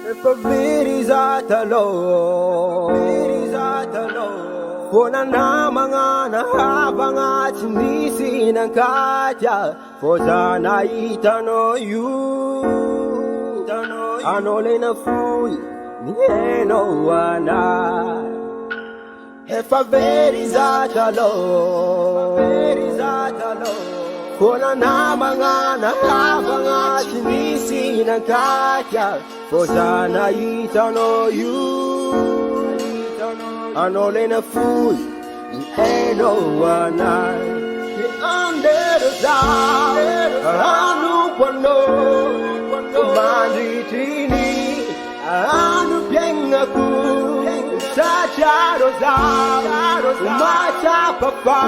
Pabirizatalo, Fona na mga nahabang at sinisi ng katya, Fosa na itano yu, Anole na fui, Nieno wana. Pabirizatalo, Fona na mga nahabang at sinisi ng katya, Fosa na itano yu, Anole na fui, Nieno wana. Under the down, Hanumpo anao, Manditini, Anupiengaku, Sacharosa, Umachapapa,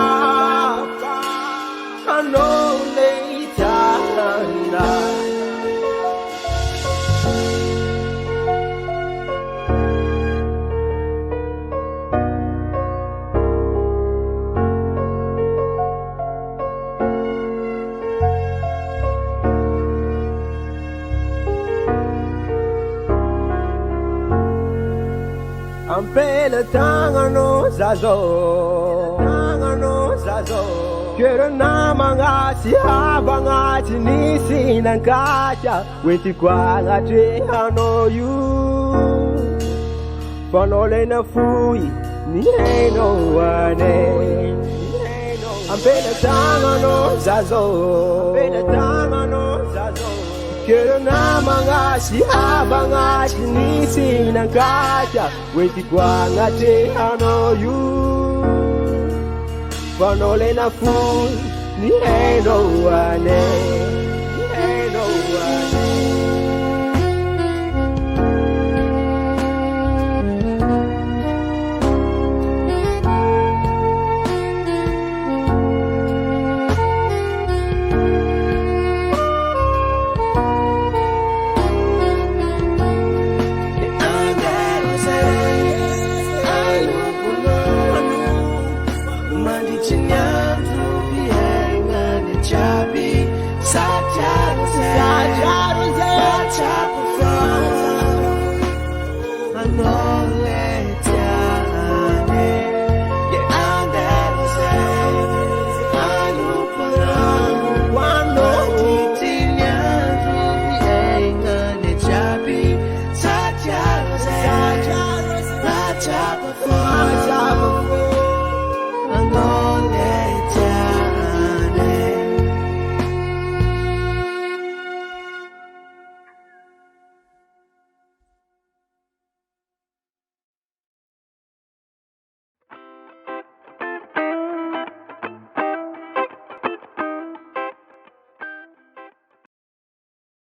Anole itana. Ampela tangano zazo, Kera na mga sihabang at sinisi ng katya, Wenti kwa ngati ano yu, Panole na fui, Nieno wane. Ampela tangano zazo, Kera na mga sihabang at sinisi ng katya, Wenti kwa ngati ano yu, Panole na fui, Nieno wane.